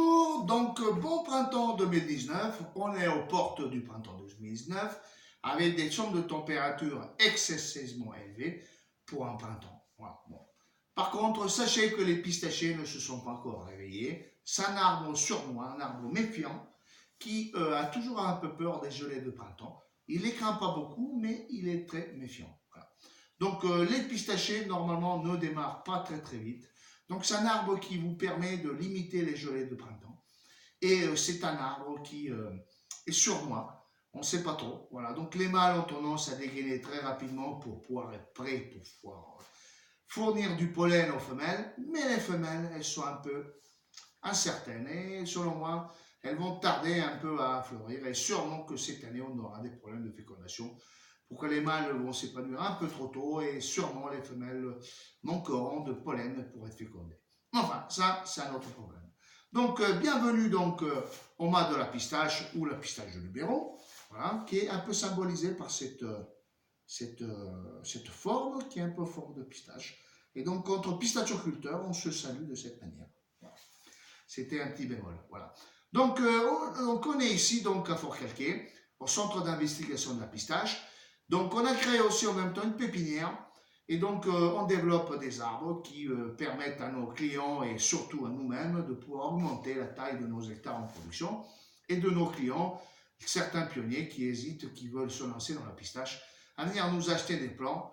Bonjour, donc bon printemps 2019, on est aux portes du printemps 2019 avec des chambres de température excessivement élevées pour un printemps. Voilà, bon. Par contre, sachez que les pistachés ne se sont pas encore réveillés. C'est un arbre sournois, un arbre méfiant qui a toujours un peu peur des gelées de printemps. Il les craint pas beaucoup, mais il est très méfiant. Voilà. Donc les pistachés normalement ne démarrent pas très vite. Donc c'est un arbre qui vous permet de limiter les gelées de printemps. Et c'est un arbre qui est sournois. On ne sait pas trop. Voilà. Donc les mâles ont tendance à dégainer très rapidement pour pouvoir être prêts pour pouvoir fournir du pollen aux femelles. Mais les femelles, elles sont un peu incertaines. Et selon moi, elles vont tarder un peu à fleurir. Et sûrement que cette année, on aura des problèmes de fécondation pour que les mâles vont s'épanouir un peu trop tôt et sûrement les femelles manqueront de pollen pour être fécondées. Enfin, ça, c'est un autre problème. Donc, bienvenue donc au mât de la pistache ou la pistache de Luberon, voilà, qui est un peu symbolisée par cette forme qui est un peu forme de pistache. Et donc, contre pistachoculteurs, on se salue de cette manière. Voilà. C'était un petit bémol. Voilà. Donc, on est ici donc à Fort-Calquier, au centre d'investigation de la pistache. Donc, on a créé aussi en même temps une pépinière. Et donc, on développe des arbres qui permettent à nos clients et surtout à nous-mêmes de pouvoir augmenter la taille de nos hectares en production et de nos clients, certains pionniers qui hésitent, qui veulent se lancer dans la pistache, à venir nous acheter des plants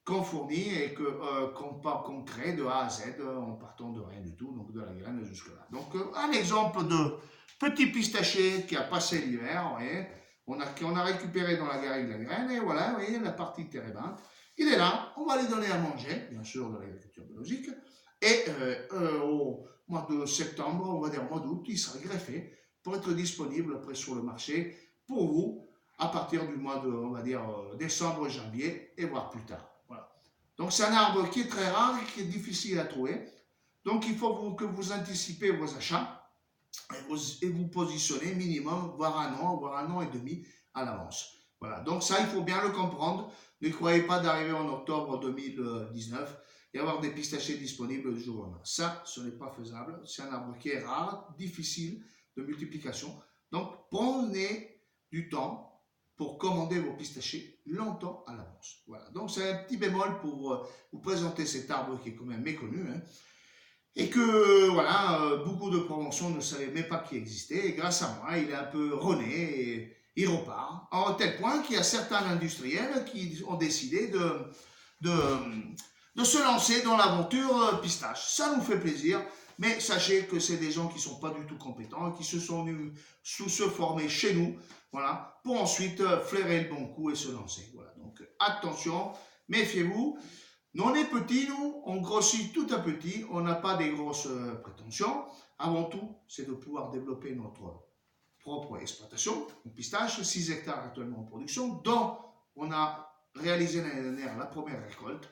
qu'on fournit et qu'on crée de A à Z en partant de rien du tout, donc de la graine jusque-là. Donc, un exemple de petit pistachier qui a passé l'hiver, vous voyez, on a récupéré dans la garrigue la graine et voilà, vous voyez, la partie térébinthe. Il est là, on va lui donner à manger, bien sûr, de l'agriculture biologique. Et au mois de septembre, on va dire au mois d'août, il sera greffé pour être disponible après sur le marché pour vous à partir du mois de, on va dire, décembre, janvier et voire plus tard. Voilà. Donc c'est un arbre qui est très rare et qui est difficile à trouver. Donc il faut que vous anticipez vos achats et vous positionnez minimum, voire un an et demi à l'avance. Voilà, donc ça, il faut bien le comprendre. Ne croyez pas d'arriver en octobre 2019 et avoir des pistachés disponibles du jour au lendemain. Ça, ce n'est pas faisable. C'est un arbre qui est rare, difficile de multiplication. Donc, prenez du temps pour commander vos pistachés longtemps à l'avance. Voilà, donc c'est un petit bémol pour vous présenter cet arbre qui est quand même méconnu, hein. Et que, voilà, beaucoup de Provençaux ne savaient même pas qu'il existait. Et grâce à moi, il est un peu rené et il repart. À tel point qu'il y a certains industriels qui ont décidé de se lancer dans l'aventure pistache. Ça nous fait plaisir, mais sachez que c'est des gens qui ne sont pas du tout compétents, qui se sont venus se former chez nous, voilà, pour ensuite flairer le bon coup et se lancer. Voilà, donc attention, méfiez-vous. Nous, on est petits, nous, on grossit tout à petit, on n'a pas des grosses prétentions. Avant tout, c'est de pouvoir développer notre propre exploitation, une pistache, 6 hectares actuellement en production, dont on a réalisé l'année dernière la première récolte.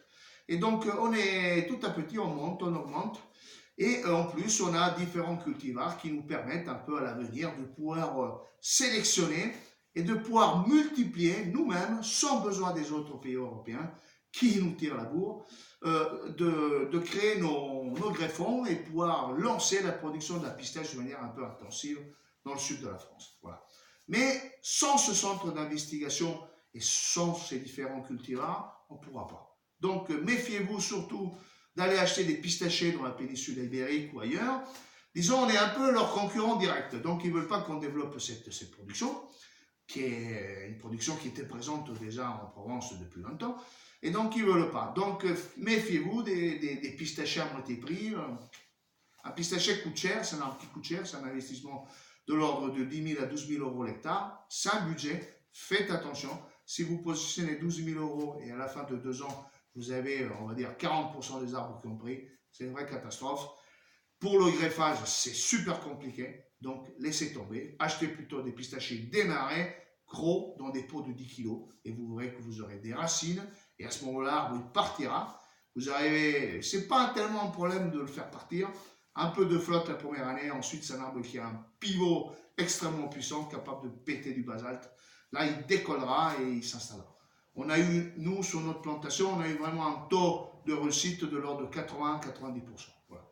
Et donc, on est tout à petit, on monte, on augmente. Et en plus, on a différents cultivars qui nous permettent un peu à l'avenir de pouvoir sélectionner et de pouvoir multiplier nous-mêmes, sans besoin des autres pays européens, qui nous tirent la bourre, de créer nos greffons et pouvoir lancer la production de la pistache de manière un peu intensive dans le sud de la France. Voilà. Mais sans ce centre d'investigation et sans ces différents cultivars, on ne pourra pas. Donc méfiez-vous surtout d'aller acheter des pistachés dans la péninsule ibérique ou ailleurs. Disons, on est un peu leur concurrent direct. Donc ils ne veulent pas qu'on développe cette production, qui est une production qui était présente déjà en Provence depuis longtemps. Et donc, ils ne veulent pas. Donc, méfiez-vous des pistachés à moitié prix. Un pistaché coûte cher, c'est un arbre qui coûte cher, c'est un investissement de l'ordre de 10 000 à 12 000 euros l'hectare. C'est un budget, faites attention. Si vous positionnez 12 000 euros et à la fin de 2 ans, vous avez, on va dire, 40% des arbres qui ont pris, c'est une vraie catastrophe. Pour le greffage, c'est super compliqué. Donc, laissez tomber. Achetez plutôt des pistachés démarrés, gros, dans des pots de 10 kg. Et vous verrez que vous aurez des racines. Et à ce moment-là, l'arbre il partira. Vous arrivez, c'est pas tellement un problème de le faire partir. Un peu de flotte la première année. Ensuite, c'est un arbre qui a un pivot extrêmement puissant, capable de péter du basalte. Là, il décollera et il s'installera. On a eu, nous, sur notre plantation, on a eu vraiment un taux de réussite de l'ordre de 80-90%. Voilà.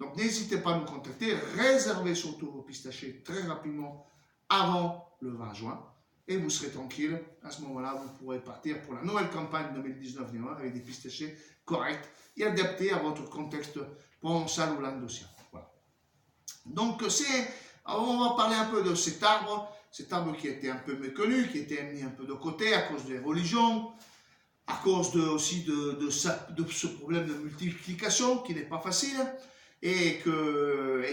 Donc n'hésitez pas à nous contacter, réservez surtout vos pistachés très rapidement avant le 20 juin et vous serez tranquille. À ce moment-là, vous pourrez partir pour la nouvelle campagne 2019 avec des pistachés corrects et adaptés à votre contexte provençal ou languedocien. Voilà. Donc on va parler un peu de cet arbre qui était un peu méconnu, qui était mis un peu de côté à cause des religions, à cause aussi de ce problème de multiplication qui n'est pas facile et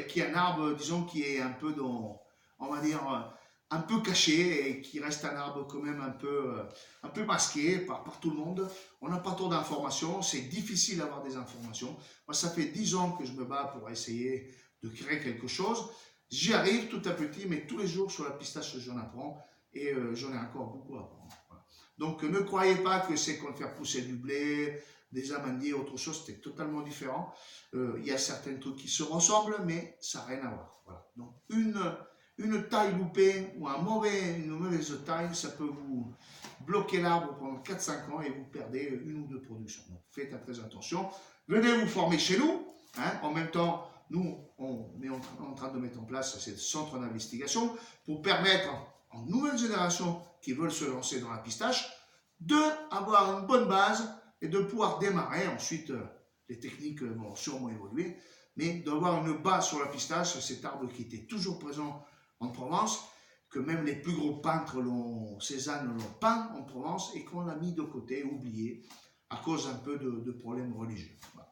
qui est un arbre, disons, qui est un peu on va dire, un peu caché et qui reste un arbre quand même un peu masqué par tout le monde. On n'a pas trop d'informations, c'est difficile d'avoir des informations. Moi, ça fait 10 ans que je me bats pour essayer de créer quelque chose. J'y arrive tout à petit, mais tous les jours sur la pistache, j'en apprends et j'en ai encore beaucoup à apprendre. Voilà. Donc, ne croyez pas que c'est comme faire pousser du blé, des amandiers, autre chose, c'est totalement différent. Il y a certains trucs qui se ressemblent, mais ça n'a rien à voir. Voilà. Donc, une taille loupée ou une mauvaise taille, ça peut vous bloquer l'arbre pendant 4-5 ans et vous perdez une ou deux productions. Donc, faites très attention. Venez vous former chez nous. Hein. En même temps, nous, on est en train de mettre en place ce centre d'investigation pour permettre aux nouvelles générations qui veulent se lancer dans la pistache d'avoir une bonne base et de pouvoir démarrer. Ensuite, les techniques vont sûrement évoluer, mais d'avoir une base sur la pistache, cet arbre qui était toujours présent en Provence, que même les plus gros peintres, Cézanne, l'ont peint en Provence et qu'on a mis de côté, oublié, à cause un peu de problèmes religieux. Voilà.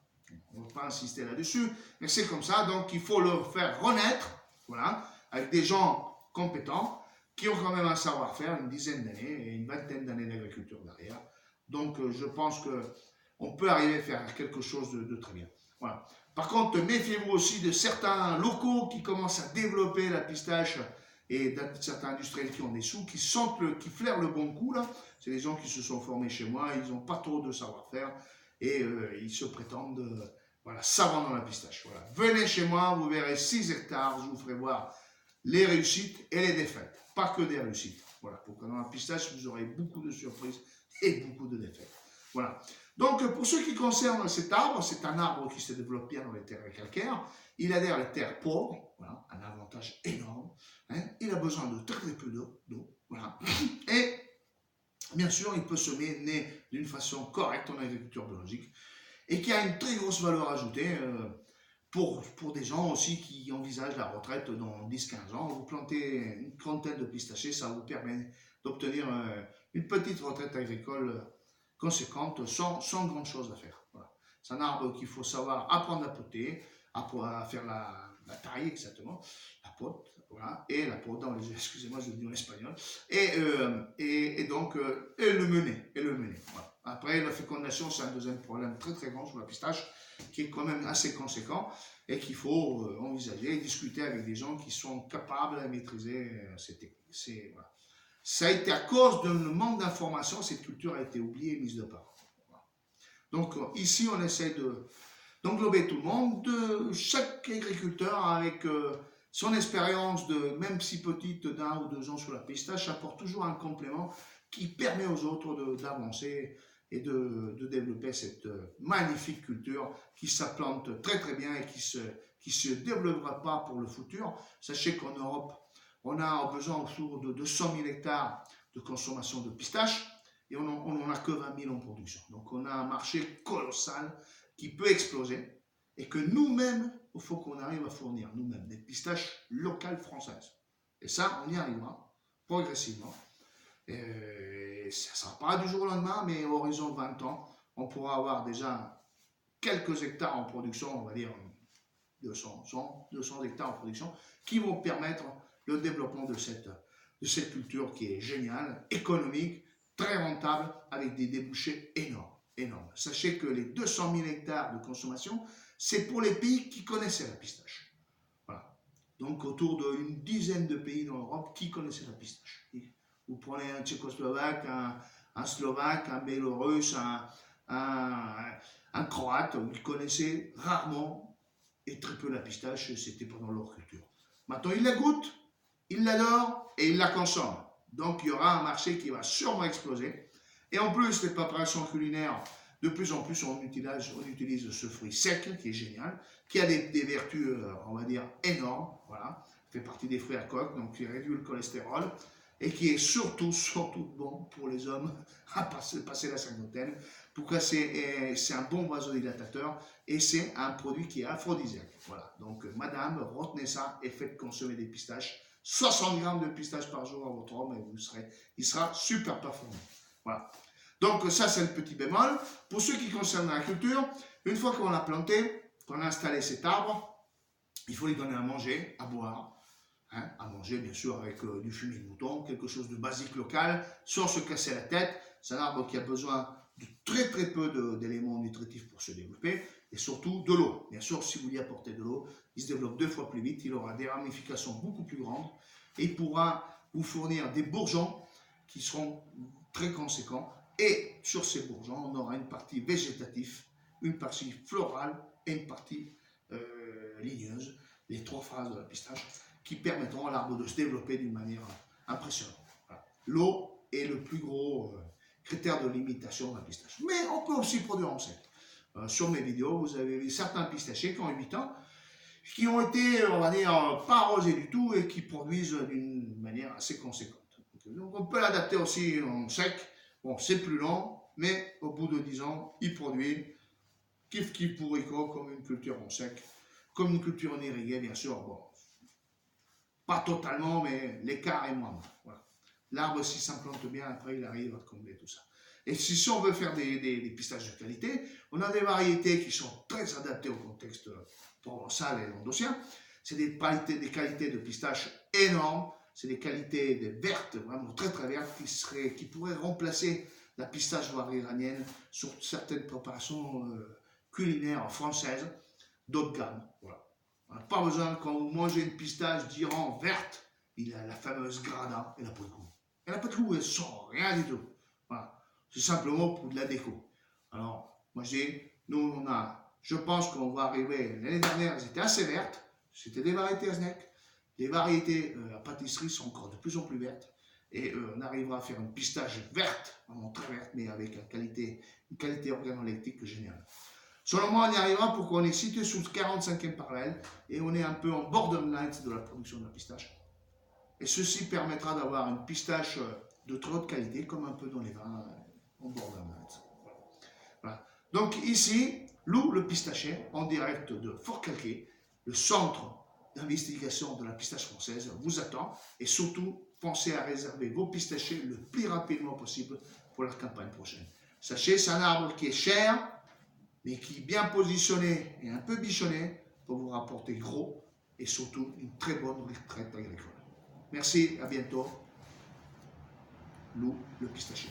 On ne va pas insister là-dessus, mais c'est comme ça, donc il faut le faire renaître, voilà, avec des gens compétents qui ont quand même un savoir-faire, une dizaine d'années et une vingtaine d'années d'agriculture derrière. Donc je pense qu'on peut arriver à faire quelque chose de très bien. Voilà. Par contre, méfiez-vous aussi de certains locaux qui commencent à développer la pistache et de certains industriels qui ont des sous, qui flairent le bon coup. C'est des gens qui se sont formés chez moi, ils n'ont pas trop de savoir-faire et ils se prétendent savants dans la pistache. Voilà. Venez chez moi, vous verrez 6 hectares, je vous ferai voir les réussites et les défaites. Pas que des réussites. Voilà. Pour que dans la pistache, vous aurez beaucoup de surprises et beaucoup de défaites. Voilà. Donc, pour ce qui concerne cet arbre, c'est un arbre qui se développe bien dans les terres calcaires. Il adhère les terres pauvres, voilà, un avantage énorme. Hein. Il a besoin de très peu d'eau, voilà. Et bien sûr, il peut se mener d'une façon correcte en agriculture biologique et qui a une très grosse valeur ajoutée pour des gens aussi qui envisagent la retraite dans 10-15 ans. Vous plantez une trentaine de pistachés, ça vous permet d'obtenir une petite retraite agricole conséquente sans grande chose à faire. Voilà. C'est un arbre qu'il faut savoir apprendre à poter, à faire la taille exactement, la pote, voilà, et la pote, excusez-moi, je le dis en espagnol, et donc le mener. Voilà. Après, la fécondation, c'est un deuxième problème très très grand sur la pistache, qui est quand même assez conséquent et qu'il faut envisager et discuter avec des gens qui sont capables de maîtriser ces techniques. Voilà. Ça a été à cause d'un manque d'informations, cette culture a été oubliée et mise de part. Voilà. Donc ici, on essaie d'englober tout le monde, chaque agriculteur avec son expérience, même si petite, d'1 ou 2 ans sur la pistache, apporte toujours un complément qui permet aux autres d'avancer et de développer cette magnifique culture qui s'implante très très bien et qui se développera pas pour le futur. Sachez qu'en Europe, on a besoin autour de 200 000 hectares de consommation de pistaches et on n'en a que 20 000 en production. Donc on a un marché colossal qui peut exploser et que nous-mêmes, il faut qu'on arrive à fournir nous-mêmes des pistaches locales françaises. Et ça, on y arrivera progressivement. Et ça ne sera pas du jour au lendemain, mais à horizon 20 ans, on pourra avoir déjà quelques hectares en production, on va dire 200 hectares en production, qui vont permettre le développement de cette culture qui est géniale, économique, très rentable, avec des débouchés énormes. Sachez que les 200 000 hectares de consommation, c'est pour les pays qui connaissaient la pistache. Voilà. Donc autour d'une dizaine de pays dans l'Europe qui connaissaient la pistache. Vous prenez un Tchécoslovaque, un Slovaque, un Bélorusse, un Croate, ils connaissaient rarement et très peu la pistache, c'était pendant leur culture. Maintenant, ils la goûtent, ils l'adorent et ils la consomment. Donc, il y aura un marché qui va sûrement exploser. Et en plus, les préparations culinaires De plus en plus, on utilise ce fruit sec, qui est génial, qui a des vertus, on va dire, énormes. Voilà, fait partie des fruits à coque, donc qui réduit le cholestérol, et qui est surtout bon pour les hommes à passer la cinquantaine. Pourquoi c'est un bon vasodilatateur et c'est un produit qui est aphrodisiaque. Voilà, donc madame, retenez ça et faites consommer des pistaches. 60 grammes de pistaches par jour à votre homme et il sera super performant. Voilà. Donc ça c'est le petit bémol. Pour ce qui concerne la culture, une fois qu'on l'a planté, qu'on a installé cet arbre, il faut lui donner à manger, à boire, hein, à manger bien sûr avec du fumier de mouton, quelque chose de basique local, sans se casser la tête. C'est un arbre qui a besoin de très très peu d'éléments nutritifs pour se développer et surtout de l'eau. Bien sûr, si vous lui apportez de l'eau, il se développe 2 fois plus vite, il aura des ramifications beaucoup plus grandes et il pourra vous fournir des bourgeons qui seront très conséquents. Et sur ces bourgeons, on aura une partie végétative, une partie florale et une partie ligneuse, les 3 phases de la pistache, qui permettront à l'arbre de se développer d'une manière impressionnante. Voilà. L'eau est le plus gros critère de limitation de la pistache. Mais on peut aussi produire en sec. Sur mes vidéos, vous avez vu certains pistachers qui ont 8 ans, qui ont été, on va dire, pas arrosés du tout et qui produisent d'une manière assez conséquente. Donc on peut l'adapter aussi en sec. Bon, c'est plus long, mais au bout de 10 ans, il produit kiff bourricot comme une culture en sec, comme une culture en irrigué, bien sûr. Bon, pas totalement, mais l'écart est moindre. Voilà. L'arbre, s'il s'implante bien, après, il arrive à combler tout ça. Et si on veut faire des pistaches de qualité, on a des variétés qui sont très adaptées au contexte provençal et languedocien. C'est des qualités de pistaches énormes. C'est des qualités vertes, vraiment très très vertes, qui pourraient remplacer la pistache noire iranienne sur certaines préparations culinaires françaises d'haut de gamme. Voilà. On n'a pas besoin, quand vous mangez une pistache d'Iran verte, il a la fameuse grana, elle n'a pas de goût. Elle n'a pas de goût, elle sent rien du tout. Voilà. C'est simplement pour de la déco. Alors, moi je dis, nous je pense qu'on va arriver, l'année dernière, elles étaient assez vertes, c'était des variétés Aznek. Les variétés à pâtisserie sont encore de plus en plus vertes et on arrivera à faire une pistache verte, vraiment très verte, mais avec une qualité organoleptique géniale. Selon moi, on y arrivera pour qu'on est situé sous le 45e parallèle et on est un peu en borderline de la production de la pistache. Et ceci permettra d'avoir une pistache de très haute qualité, comme un peu dans les vins en borderline. Voilà. Donc ici, Lou le pistacher, en direct de Fort-Calquier, le centre d'investigation de la pistache française vous attend et surtout pensez à réserver vos pistachers le plus rapidement possible pour la campagne prochaine. Sachez, c'est un arbre qui est cher mais qui bien positionné et un peu bichonné peut vous rapporter gros et surtout une très bonne retraite agricole. Merci, à bientôt. Lou le pistacher.